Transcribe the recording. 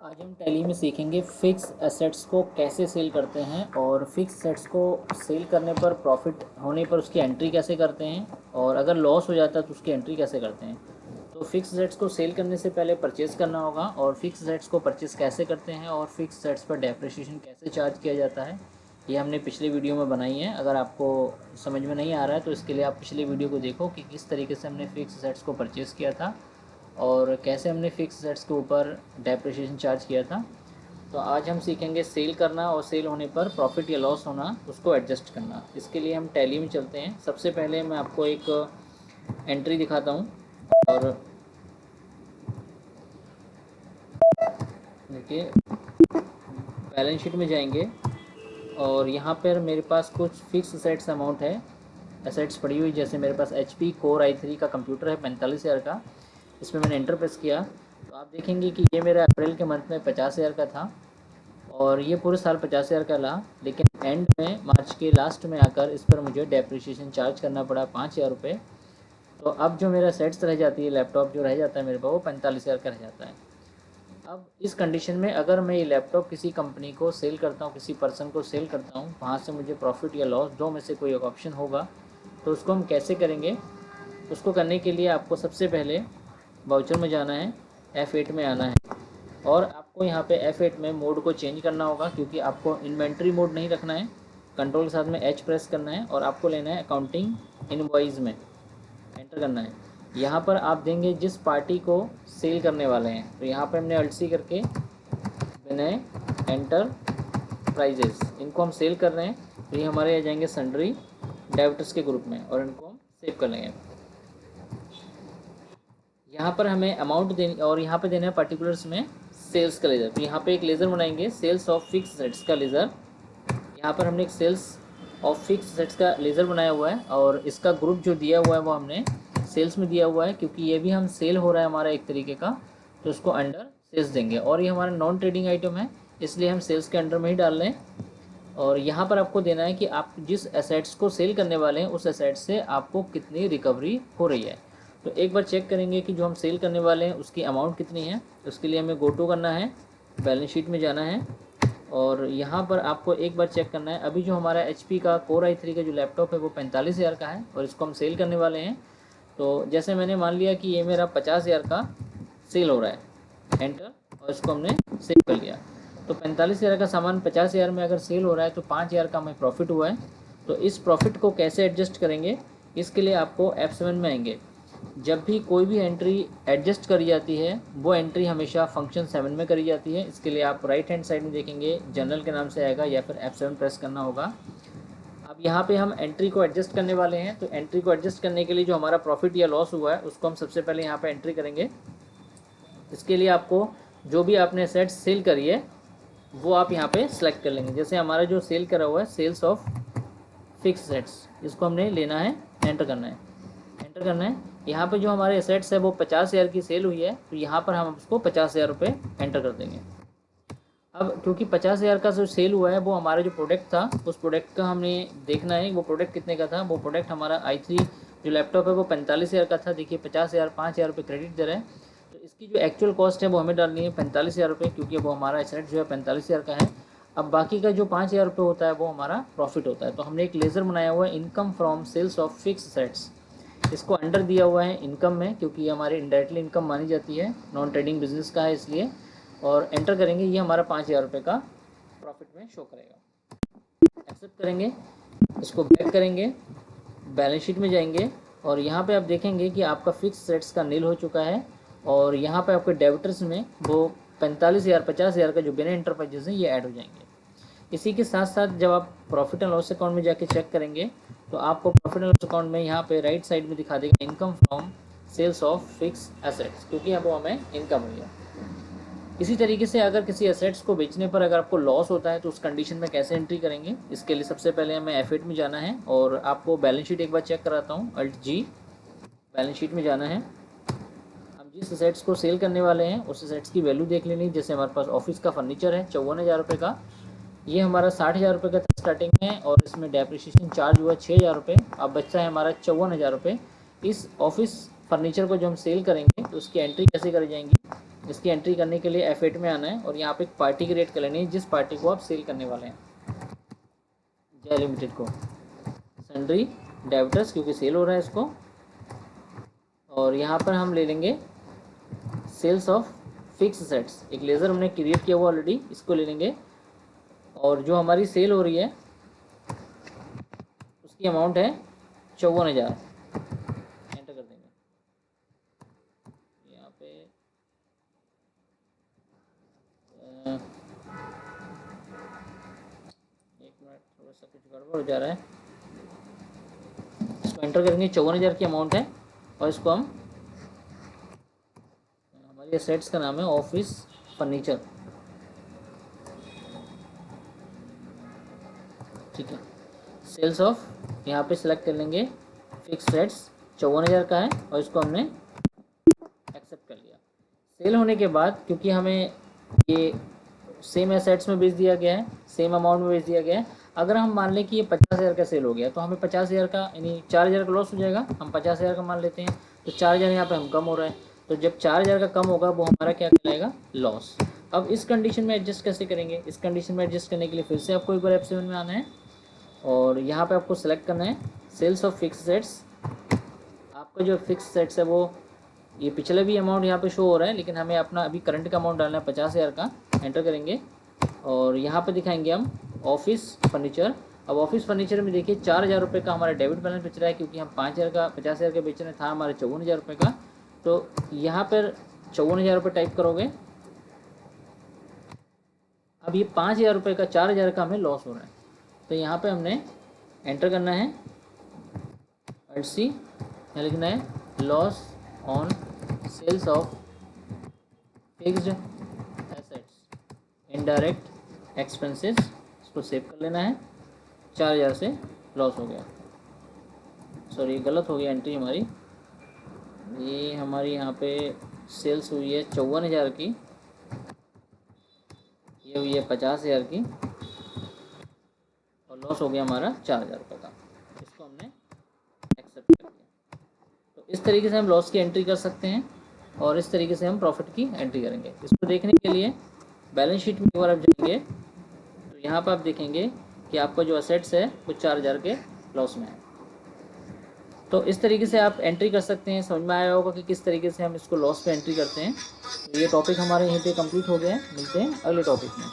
आज हम टैली में सीखेंगे फिक्स एसेट्स को कैसे सेल करते हैं और फिक्स एसेट्स को सेल करने पर प्रॉफिट होने पर उसकी एंट्री कैसे करते हैं और अगर लॉस हो जाता है तो उसकी एंट्री कैसे करते हैं। तो फिक्स एसेट्स को सेल करने से पहले परचेज़ करना होगा और फिक्स एसेट्स को परचेज़ कैसे करते हैं और फिक्स एसेट्स पर डेप्रिसिएशन कैसे चार्ज किया जाता है, ये हमने पिछले वीडियो में बनाई है। अगर आपको समझ में नहीं आ रहा है तो इसके लिए आप पिछले वीडियो को देखो कि किस तरीके से हमने फिक्स एसेट्स को परचेज़ किया था और कैसे हमने फिक्स एसेट्स के ऊपर डेप्रिसिएशन चार्ज किया था। तो आज हम सीखेंगे सेल करना और सेल होने पर प्रॉफिट या लॉस होना उसको एडजस्ट करना। इसके लिए हम टैली में चलते हैं। सबसे पहले मैं आपको एक एंट्री दिखाता हूँ और देखिए बैलेंस शीट में जाएंगे और यहाँ पर मेरे पास कुछ फिक्स एसेट्स अमाउंट है, एसेट्स पड़ी हुई। जैसे मेरे पास HP Core i3 का कंप्यूटर है 45,000 का, इसमें मैंने एंटर प्रेस किया तो आप देखेंगे कि ये मेरा अप्रैल के मंथ में 50,000 का था और ये पूरे साल 50,000 का रहा। लेकिन एंड में मार्च के लास्ट में आकर इस पर मुझे डेप्रिसिएशन चार्ज करना पड़ा 5,000 रुपये। तो अब जो मेरा सेट्स रह जाती है, लैपटॉप जो रह जाता है मेरे पास, वो 45,000 का रह जाता है। अब इस कंडीशन में अगर मैं ये लैपटॉप किसी कंपनी को सेल करता हूँ, किसी पर्सन को सेल करता हूँ, वहाँ से मुझे प्रॉफिट या लॉस दो में से कोई एक ऑप्शन होगा। तो उसको हम कैसे करेंगे? उसको करने के लिए आपको सबसे पहले वाउचर में जाना है, F8 में आना है और आपको यहाँ पे F8 में मोड को चेंज करना होगा, क्योंकि आपको इन्वेंट्री मोड नहीं रखना है। कंट्रोल के साथ में H प्रेस करना है और आपको लेना है अकाउंटिंग इनवॉइस में एंटर करना है। यहाँ पर आप देंगे जिस पार्टी को सेल करने वाले हैं। तो यहाँ पर हमने Alt+C करके विनय एंटर प्राइजेस, इनको हम सेल कर रहे हैं। तो ये हमारे आ जाएंगे सन्ड्री डेबिटर्स के ग्रुप में और इनको हम सेव कर लेंगे। यहाँ पर हमें अमाउंट देनी और यहाँ पे देना है पर्टिकुलर्स में सेल्स का लेज़र। तो यहाँ पे एक लेज़र बनाएंगे सेल्स ऑफ फिक्स एसेट्स का लेज़र। यहाँ पर हमने एक सेल्स ऑफ फिक्स एसेट्स का लेज़र बनाया हुआ है और इसका ग्रुप जो दिया हुआ है वो हमने सेल्स में दिया हुआ है, क्योंकि ये भी हम सेल हो रहा है हमारा एक तरीके का, तो उसको अंडर सेल्स देंगे। और ये हमारा नॉन ट्रेडिंग आइटम है, इसलिए हम सेल्स के अंडर में ही डाल रहे हैं। और यहाँ पर आपको देना है कि आप जिस एसेट्स को सेल करने वाले हैं उस एसेट्स से आपको कितनी रिकवरी हो रही है। तो एक बार चेक करेंगे कि जो हम सेल करने वाले हैं उसकी अमाउंट कितनी है। उसके लिए हमें गो टू करना है, बैलेंस शीट में जाना है और यहाँ पर आपको एक बार चेक करना है। अभी जो हमारा HP का Core i3 का जो लैपटॉप है वो 45,000 का है और इसको हम सेल करने वाले हैं। तो जैसे मैंने मान लिया कि ये मेरा 50,000 का सेल हो रहा है, एंटर, और इसको हमने सेव कर लिया। तो 45,000 का सामान 50,000 में अगर सेल हो रहा है तो 5,000 का हमें प्रॉफिट हुआ है। तो इस प्रॉफिट को कैसे एडजस्ट करेंगे? इसके लिए आपको F7 में आएंगे। जब भी कोई भी एंट्री एडजस्ट करी जाती है वो एंट्री हमेशा फंक्शन 7 में करी जाती है। इसके लिए आप राइट हैंड साइड में देखेंगे जनरल के नाम से आएगा या फिर F7 प्रेस करना होगा। अब यहाँ पे हम एंट्री को एडजस्ट करने वाले हैं। तो एंट्री को एडजस्ट करने के लिए जो हमारा प्रॉफिट या लॉस हुआ है उसको हम सबसे पहले यहाँ पे एंट्री करेंगे। इसके लिए आपको जो भी आपने सेट्स सेल करी है वो आप यहाँ पे सेलेक्ट कर लेंगे। जैसे हमारा जो सेल करा हुआ है सेल्स ऑफ फिक्स सेट्स, इसको हमने लेना है, एंटर करना है, एंटर करना है। यहाँ पे जो हमारे एसेट्स है वो 50,000 की सेल हुई है, तो यहाँ पर हम उसको 50,000 रुपये एंटर कर देंगे। अब क्योंकि 50,000 का जो सेल हुआ है वो हमारा जो प्रोडक्ट था उस प्रोडक्ट का हमने देखना है वो प्रोडक्ट कितने का था। वो प्रोडक्ट हमारा i3 जो लैपटॉप है वो 45,000 का था। देखिए 50,000 5,000 रुपये क्रेडिट दे रहे हैं, तो इसकी जो एक्चुअल कॉस्ट है वो हमें डालनी है 45,000 रुपये, क्योंकि वो हमारा एसेट जो है 45,000 का है। अब बाकी का जो 5,000 रुपये होता है वो हमारा प्रॉफिट होता है। तो हमने एक लेज़र बनाया हुआ है income from sales of fixed assets, इसको अंडर दिया हुआ है इनकम में, क्योंकि ये हमारी इनडायरेक्टली इनकम मानी जाती है, नॉन ट्रेडिंग बिजनेस का है इसलिए। और एंटर करेंगे, ये हमारा 5,000 रुपये का प्रॉफिट में शो करेगा। एक्सेप्ट करेंगे, इसको बैक करेंगे, बैलेंस शीट में जाएंगे और यहाँ पे आप देखेंगे कि आपका फिक्स सेट्स का नील हो चुका है और यहाँ पे आपके डेबिटर्स में वो 45,000 50,000 का जो बिना एंटरप्राइजेस है ये ऐड हो जाएंगे। इसी के साथ साथ जब आप प्रॉफिट एंड लॉस अकाउंट में जाके चेक करेंगे तो आपको प्रॉफिट एंड लॉस अकाउंट में यहाँ पे राइट साइड में दिखा देगा income from sales of fixed assets, क्योंकि यहाँ पर हमें इनकम हुई है। इसी तरीके से अगर किसी एसेट्स को बेचने पर अगर आपको लॉस होता है तो उस कंडीशन में कैसे एंट्री करेंगे? इसके लिए सबसे पहले हमें F8 में जाना है और आपको बैलेंस शीट एक बार चेक कराता हूँ। Alt+G, बैलेंस शीट में जाना है। हम जिस एसेट्स को सेल करने वाले हैं उस एसेट्स की वैल्यू देख लेनी। जैसे हमारे पास ऑफिस का फर्नीचर है 54,000 रुपये का, ये हमारा 60,000 रुपये का था स्टार्टिंग में और इसमें डेप्रिसिएशन चार्ज हुआ 6,000 रुपये। अब बच्चा है हमारा 54,000 रुपये। इस ऑफिस फर्नीचर को जो हम सेल करेंगे तो उसकी एंट्री कैसे करी जाएंगी? इसकी एंट्री करने के लिए F8 में आना है और यहाँ पे एक पार्टी क्रिएट कर लेनी है जिस पार्टी को आप सेल करने वाले हैं, जय लिमिटेड को। सन्ड्री डेबिटर्स क्योंकि सेल हो रहा है इसको, और यहाँ पर हम ले लेंगे सेल्स ऑफ फिक्स सेट्स, एक लेज़र हमने क्रिएट किया हुआ ऑलरेडी, इसको ले लेंगे और जो हमारी सेल हो रही है उसकी अमाउंट है 54,000, एंटर कर देंगे यहाँ पे। एक मिनट, थोड़ा सा कुछ गड़बड़ हो जा रहा है, इसको एंटर करेंगे। 54,000 की अमाउंट है और इसको हम, हमारी एसेट्स का नाम है ऑफिस फर्नीचर, ठीक है। सेल्स ऑफ यहाँ पे सिलेक्ट कर लेंगे, फिक्स रेट्स 54,000 का है और इसको हमने एक्सेप्ट कर लिया। सेल होने के बाद क्योंकि हमें ये सेम एसेट्स में बेच दिया गया है, सेम अमाउंट में बेच दिया गया है, अगर हम मान लें कि ये 50,000 का सेल हो गया तो हमें 50,000 का यानी 4,000 का लॉस हो जाएगा। हम 50,000 का मान लेते हैं तो 4,000 यहाँ पे हम कम हो रहा है, तो जब 4,000 का कम होगा वो हमारा क्या कहलाएगा, लॉस। अब इस कंडीशन में एडजस्ट कैसे करेंगे, इस कंडीशन में एडजस्ट करने के लिए फिर से आपको एक बार F7 में आना है और यहाँ पे आपको सेलेक्ट करना है सेल्स ऑफ फिक्स सेट्स। आपका जो फिक्स सेट्स है वो, ये पिछला भी अमाउंट यहाँ पे शो हो रहा है लेकिन हमें अपना अभी करंट का अमाउंट डालना है 50,000 का, एंटर करेंगे और यहाँ पे दिखाएंगे हम ऑफिस फर्नीचर। अब ऑफिस फर्नीचर में देखिए 4,000 रुपये का हमारा डेबिट बैलेंस बच रहा है क्योंकि हम 5,000 का 50,000 का बेचना था हमारे 54,000 रुपये का, तो यहाँ पर 54,000 रुपये टाइप करोगे। अब ये 5,000 रुपये का 4,000 का हमें लॉस हो रहा है, तो यहाँ पे हमने एंटर करना है सी, यहाँ लिखना है loss on sales of fixed assets indirect expenses, इसको सेव कर लेना है। 4,000 से लॉस हो गया, सॉरी गलत हो गया एंट्री हमारी, ये हमारी यहाँ पे सेल्स हुई है 54,000 की, ये हुई है 50,000 की और लॉस हो गया हमारा 4,000 रुपये का, इसको हमने एक्सेप्ट कर लिया। तो इस तरीके से हम लॉस की एंट्री कर सकते हैं और इस तरीके से हम प्रॉफिट की एंट्री करेंगे। इसको देखने के लिए बैलेंस शीट में एक बार आप जाएंगे तो यहाँ पर आप देखेंगे कि आपका जो असेट्स है वो 4,000 के लॉस में है। तो इस तरीके से आप एंट्री कर सकते हैं। समझ में आया होगा कि किस तरीके से हम इसको लॉस पे एंट्री करते हैं। तो ये टॉपिक हमारे यहीं पे कंप्लीट हो गया है, मिलते हैं अगले टॉपिक में।